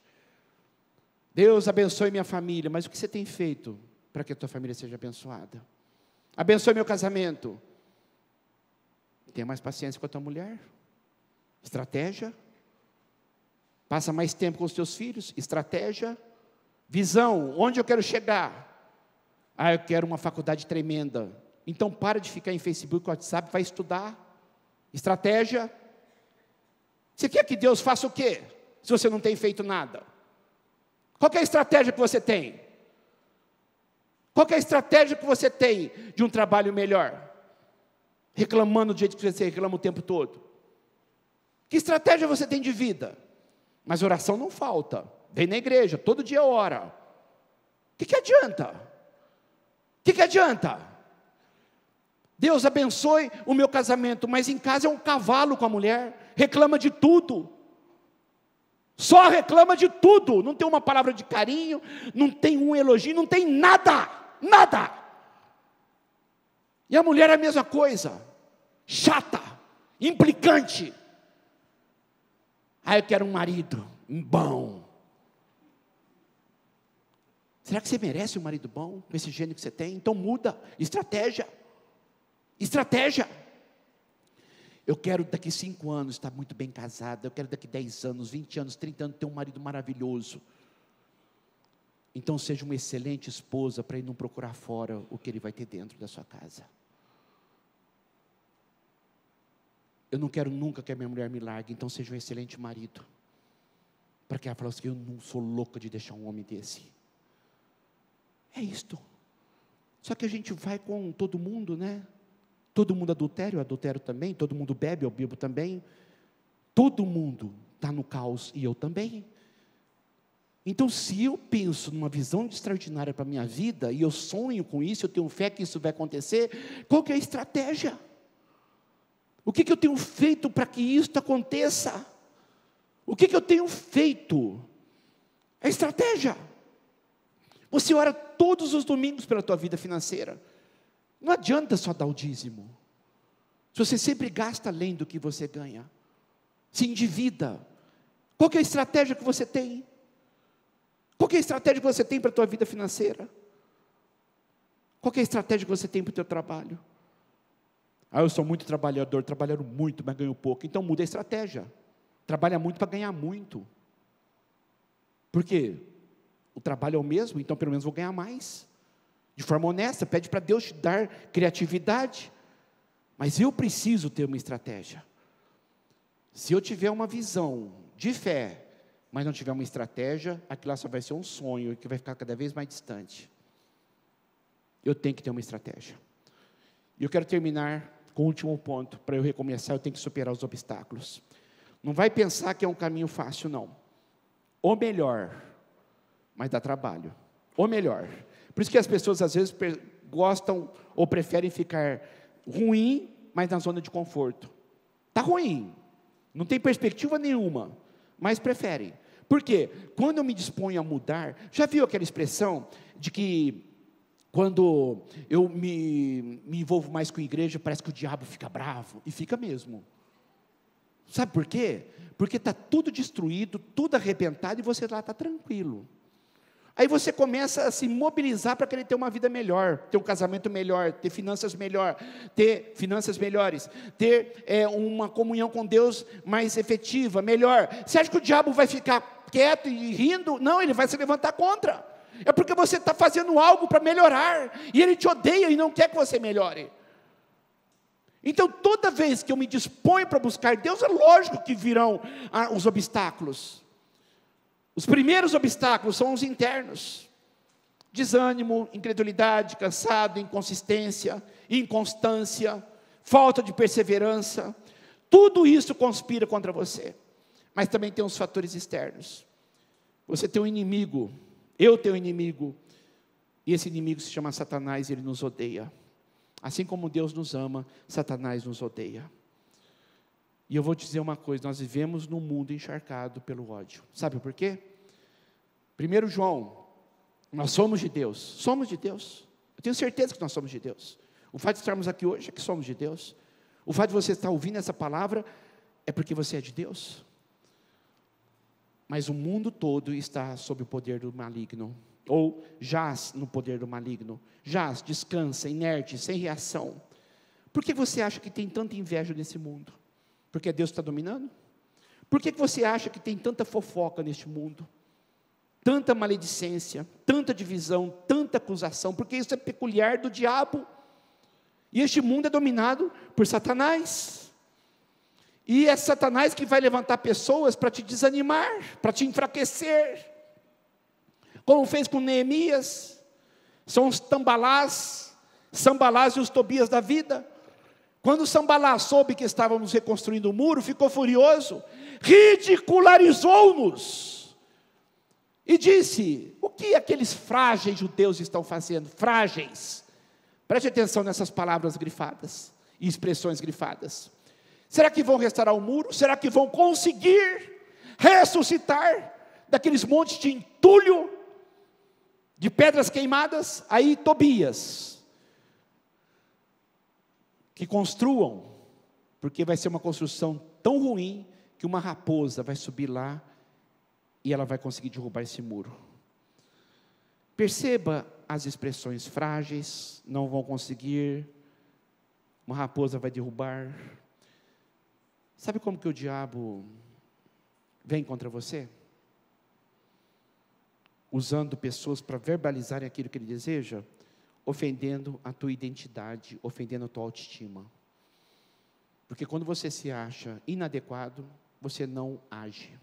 Deus abençoe minha família, mas o que você tem feito para que a tua família seja abençoada? Abençoe meu casamento. Tenha mais paciência com a tua mulher. Estratégia. Passa mais tempo com os teus filhos. Estratégia. Visão. Onde eu quero chegar? Eu quero uma faculdade tremenda. Então para de ficar em Facebook, WhatsApp, vai estudar. Estratégia. Você quer que Deus faça o quê? Se você não tem feito nada. Qual que é a estratégia que você tem? Qual que é a estratégia que você tem de um trabalho melhor? Reclamando do jeito que você reclama o tempo todo. Que estratégia você tem de vida? Mas oração não falta. Vem na igreja, todo dia ora. O que adianta? O que adianta? Deus abençoe o meu casamento, mas em casa é um cavalo com a mulher, reclama de tudo. Só reclama de tudo, não tem uma palavra de carinho, não tem um elogio, não tem nada, nada. E a mulher é a mesma coisa, chata, implicante. Eu quero um marido bom. Será que você merece um marido bom, com esse gênio que você tem? Então muda, estratégia. Estratégia. Eu quero daqui 5 anos estar muito bem casada. Eu quero daqui 10 anos, 20 anos, 30 anos ter um marido maravilhoso. Então seja uma excelente esposa para ele não procurar fora o que ele vai ter dentro da sua casa. Eu não quero nunca que a minha mulher me largue. Então seja um excelente marido, para que ela fale assim: eu não sou louca de deixar um homem desse. É isto. Só que a gente vai com todo mundo, né? Todo mundo adultério, eu adultero também. Todo mundo bebe, eu bebo também. Todo mundo está no caos e eu também. Então, se eu penso numa visão extraordinária para a minha vida, e eu sonho com isso, eu tenho fé que isso vai acontecer, qual que é a estratégia? O que eu tenho feito para que isso aconteça? O que eu tenho feito? É estratégia. Você ora todos os domingos pela tua vida financeira. Não adianta só dar o dízimo. Se você sempre gasta além do que você ganha, se endivida. Qual que é a estratégia que você tem? Qual que é a estratégia que você tem para a tua vida financeira? Qual que é a estratégia que você tem para o teu trabalho? Eu sou muito trabalhador, trabalho muito, mas ganho pouco. Então muda a estratégia. Trabalha muito para ganhar muito. Por quê? O trabalho é o mesmo, então pelo menos vou ganhar mais. De forma honesta, pede para Deus te dar criatividade. Mas eu preciso ter uma estratégia. Se eu tiver uma visão de fé, mas não tiver uma estratégia, aquilo lá só vai ser um sonho, que vai ficar cada vez mais distante. Eu tenho que ter uma estratégia. E eu quero terminar com o último ponto. Para eu recomeçar, eu tenho que superar os obstáculos. Não vai pensar que é um caminho fácil, não. Ou melhor, mas dá trabalho. Ou melhor. Por isso que as pessoas às vezes gostam ou preferem ficar ruim, mas na zona de conforto. Está ruim, não tem perspectiva nenhuma, mas preferem. Por quê? Quando eu me disponho a mudar, já viu aquela expressão de que quando eu me envolvo mais com a igreja, parece que o diabo fica bravo, e fica mesmo. Sabe por quê? Porque está tudo destruído, tudo arrebentado, e você lá está tranquilo. Aí você começa a se mobilizar para querer ter uma vida melhor, ter um casamento melhor, ter finanças melhor, ter finanças melhores, ter uma comunhão com Deus mais efetiva, melhor. Você acha que o diabo vai ficar quieto e rindo? Não, ele vai se levantar contra. É porque você está fazendo algo para melhorar, e ele te odeia e não quer que você melhore. Então, toda vez que eu me disponho para buscar Deus, é lógico que virão os obstáculos. Os primeiros obstáculos são os internos: desânimo, incredulidade, cansado, inconsistência, inconstância, falta de perseverança. Tudo isso conspira contra você. Mas também tem os fatores externos. Você tem um inimigo, eu tenho um inimigo, e esse inimigo se chama Satanás, e ele nos odeia. Assim como Deus nos ama, Satanás nos odeia. E eu vou te dizer uma coisa: nós vivemos num mundo encharcado pelo ódio. Sabe por quê? 1 João, nós somos de Deus. Somos de Deus. Eu tenho certeza que nós somos de Deus. O fato de estarmos aqui hoje é que somos de Deus. O fato de você estar ouvindo essa palavra é porque você é de Deus. Mas o mundo todo está sob o poder do maligno. ou jaz no poder do maligno, jaz, descansa, inerte, sem reação. Por que você acha que tem tanta inveja nesse mundo? Porque Deus está dominando? Por que você acha que tem tanta fofoca neste mundo? Tanta maledicência, tanta divisão, tanta acusação, porque isso é peculiar do diabo. E este mundo é dominado por Satanás. E é Satanás que vai levantar pessoas para te desanimar, para te enfraquecer. Como fez com Neemias. São os Tambalás, Sambalás e os Tobias da vida. Quando Sambalás soube que estávamos reconstruindo o muro, ficou furioso, ridicularizou-nos. E disse: o que aqueles frágeis judeus estão fazendo? Frágeis. Preste atenção nessas palavras grifadas e expressões grifadas. Será que vão restaurar o muro? Será que vão conseguir ressuscitar daqueles montes de entulho, de pedras queimadas? Aí Tobias: que construam, porque vai ser uma construção tão ruim, que uma raposa vai subir lá, e ela vai conseguir derrubar esse muro. Perceba as expressões frágeis, não vão conseguir, uma raposa vai derrubar. Sabe como que o diabo vem contra você? Usando pessoas para verbalizarem aquilo que ele deseja, ofendendo a tua identidade, ofendendo a tua autoestima. Porque quando você se acha inadequado, você não age.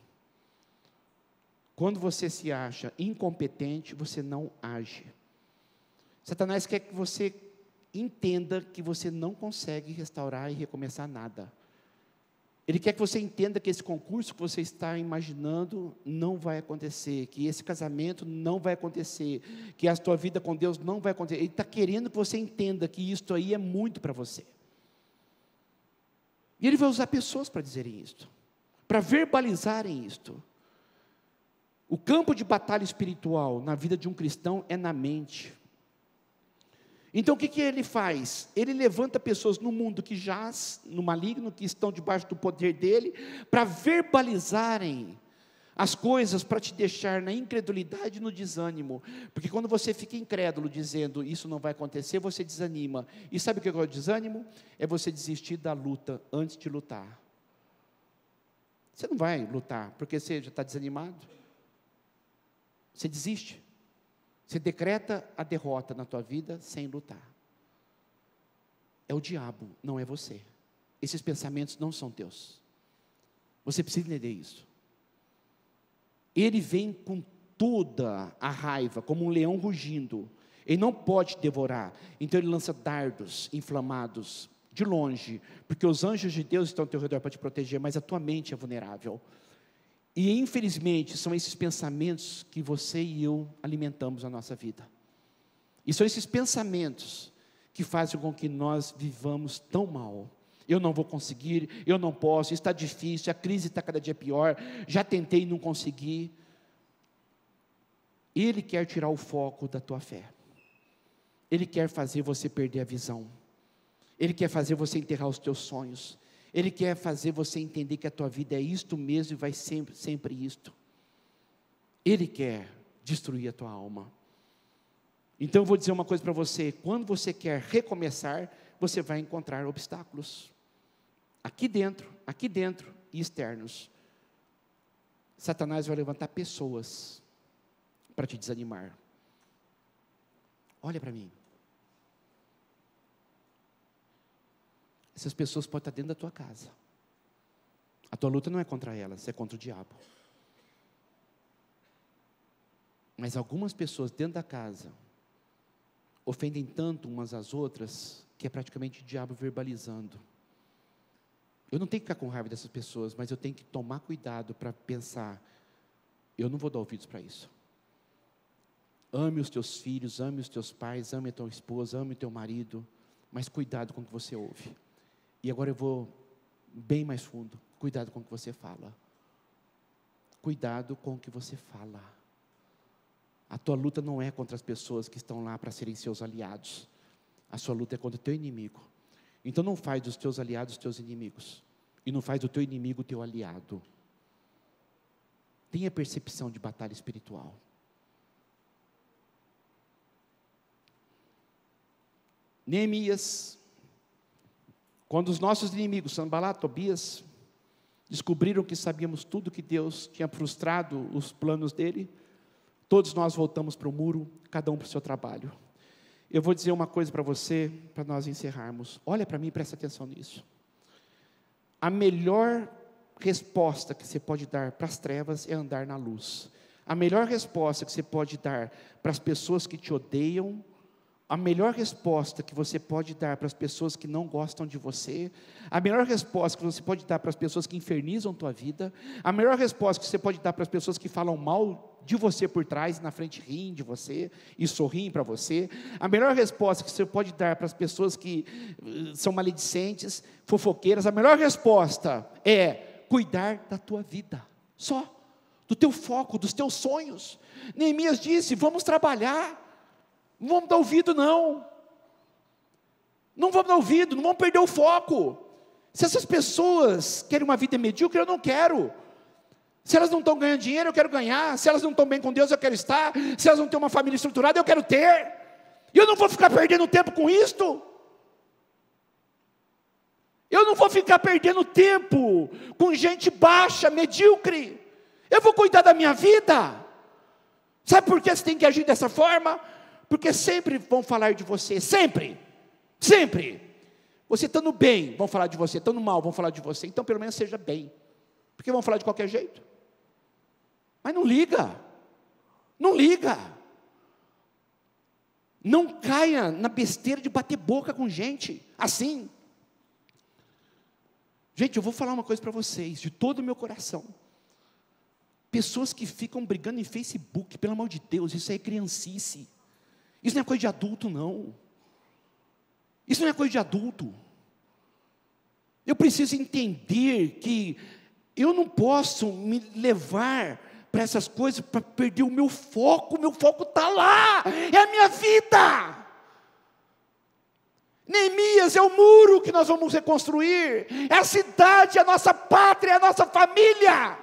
Quando você se acha incompetente, você não age. Satanás quer que você entenda que você não consegue restaurar e recomeçar nada. Ele quer que você entenda que esse concurso que você está imaginando não vai acontecer, que esse casamento não vai acontecer, que a sua vida com Deus não vai acontecer. Ele está querendo que você entenda que isso aí é muito para você. E ele vai usar pessoas para dizerem isto, para verbalizarem isto. O campo de batalha espiritual na vida de um cristão é na mente. Então o que ele faz? Ele levanta pessoas no mundo que jaz, no maligno, que estão debaixo do poder dele, para verbalizarem as coisas, para te deixar na incredulidade e no desânimo. Porque quando você fica incrédulo, dizendo isso não vai acontecer, você desanima. E sabe o que é o desânimo? É você desistir da luta antes de lutar. Você não vai lutar, porque você já está desanimado. Você desiste. Você decreta a derrota na tua vida sem lutar. É o diabo, não é você. Esses pensamentos não são teus. Você precisa entender isso. Ele vem com toda a raiva, como um leão rugindo. Ele não pode te devorar. Então ele lança dardos inflamados de longe, porque os anjos de Deus estão ao teu redor para te proteger, mas a tua mente é vulnerável. E infelizmente são esses pensamentos que você e eu alimentamos na nossa vida. E são esses pensamentos que fazem com que nós vivamos tão mal. Eu não vou conseguir, eu não posso, está difícil, a crise está cada dia pior, já tentei e não consegui. Ele quer tirar o foco da tua fé. Ele quer fazer você perder a visão. Ele quer fazer você enterrar os teus sonhos. Ele quer fazer você entender que a tua vida é isto mesmo e vai sempre isto. Ele quer destruir a tua alma. Então eu vou dizer uma coisa para você: quando você quer recomeçar, você vai encontrar obstáculos. Aqui dentro e externos. Satanás vai levantar pessoas para te desanimar. Olha para mim. Essas pessoas podem estar dentro da tua casa. A tua luta não é contra elas, é contra o diabo. Mas algumas pessoas dentro da casa ofendem tanto umas às outras, que é praticamente o diabo verbalizando. Eu não tenho que ficar com raiva dessas pessoas, mas eu tenho que tomar cuidado para pensar: eu não vou dar ouvidos para isso. Ame os teus filhos, ame os teus pais, ame a tua esposa, ame o teu marido, mas cuidado com o que você ouve. E agora eu vou bem mais fundo. Cuidado com o que você fala. Cuidado com o que você fala. A tua luta não é contra as pessoas que estão lá para serem seus aliados. A sua luta é contra o teu inimigo. Então não faz dos teus aliados os teus inimigos. E não faz do teu inimigo o teu aliado. Tenha percepção de batalha espiritual. Neemias, quando os nossos inimigos, Sanbalat, Tobias, descobriram que sabíamos tudo que Deus tinha frustrado os planos dele, todos nós voltamos para o muro, cada um para o seu trabalho. Eu vou dizer uma coisa para você, para nós encerrarmos. Olha para mim e presta atenção nisso. A melhor resposta que você pode dar para as trevas é andar na luz. A melhor resposta que você pode dar para as pessoas que te odeiam, a melhor resposta que você pode dar para as pessoas que não gostam de você, a melhor resposta que você pode dar para as pessoas que infernizam a tua vida, a melhor resposta que você pode dar para as pessoas que falam mal de você por trás e na frente riem de você e sorriem para você, a melhor resposta que você pode dar para as pessoas que são maledicentes, fofoqueiras, a melhor resposta é cuidar da tua vida, só, do teu foco, dos teus sonhos. Neemias disse, vamos trabalhar, não vamos dar ouvido não vamos dar ouvido, não vamos perder o foco. Se essas pessoas querem uma vida medíocre, eu não quero. Se elas não estão ganhando dinheiro, eu quero ganhar. Se elas não estão bem com Deus, eu quero estar. Se elas não têm uma família estruturada, eu quero ter. E eu não vou ficar perdendo tempo com isto. Eu não vou ficar perdendo tempo com gente baixa, medíocre. Eu vou cuidar da minha vida. Sabe por que você tem que agir dessa forma? Porque sempre vão falar de você, sempre. Você estando bem, vão falar de você, estando mal, vão falar de você. Então pelo menos seja bem, porque vão falar de qualquer jeito. Mas não liga, não caia na besteira de bater boca com gente, assim. Gente, eu vou falar uma coisa para vocês, de todo o meu coração. Pessoas que ficam brigando em Facebook, pelo amor de Deus, isso aí é criancice. Isso não é coisa de adulto, não. Isso não é coisa de adulto. Eu preciso entender que eu não posso me levar para essas coisas para perder o meu foco está lá, é a minha vida. Neemias é o muro que nós vamos reconstruir, é a cidade, é a nossa pátria, é a nossa família.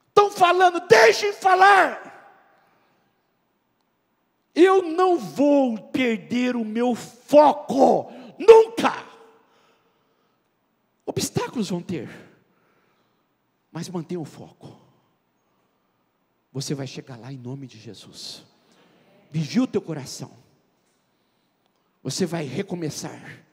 Estão falando, deixem falar. Eu não vou perder o meu foco, nunca. Obstáculos vão ter, mas mantenha o foco. Você vai chegar lá em nome de Jesus. Vigia o teu coração. Você vai recomeçar,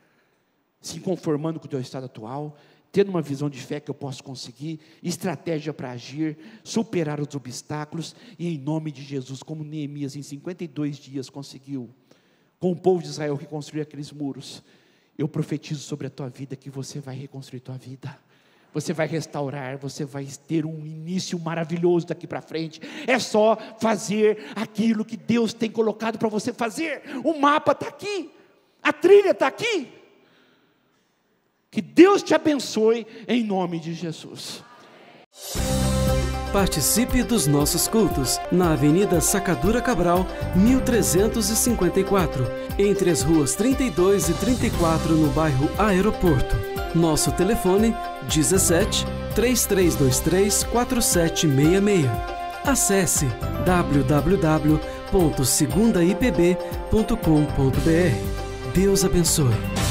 se conformando com o teu estado atual, tendo uma visão de fé que eu posso conseguir, estratégia para agir, superar os obstáculos, e em nome de Jesus, como Neemias em 52 dias conseguiu, com o povo de Israel reconstruir aqueles muros, eu profetizo sobre a tua vida que você vai reconstruir tua vida, você vai restaurar, você vai ter um início maravilhoso daqui para frente. É só fazer aquilo que Deus tem colocado para você fazer. O mapa está aqui, a trilha está aqui. Que Deus te abençoe em nome de Jesus. Participe dos nossos cultos na Avenida Sacadura Cabral, 1354, entre as ruas 32 e 34 no bairro Aeroporto. Nosso telefone 17 3323 4766. Acesse www.segundaipb.com.br. Deus abençoe.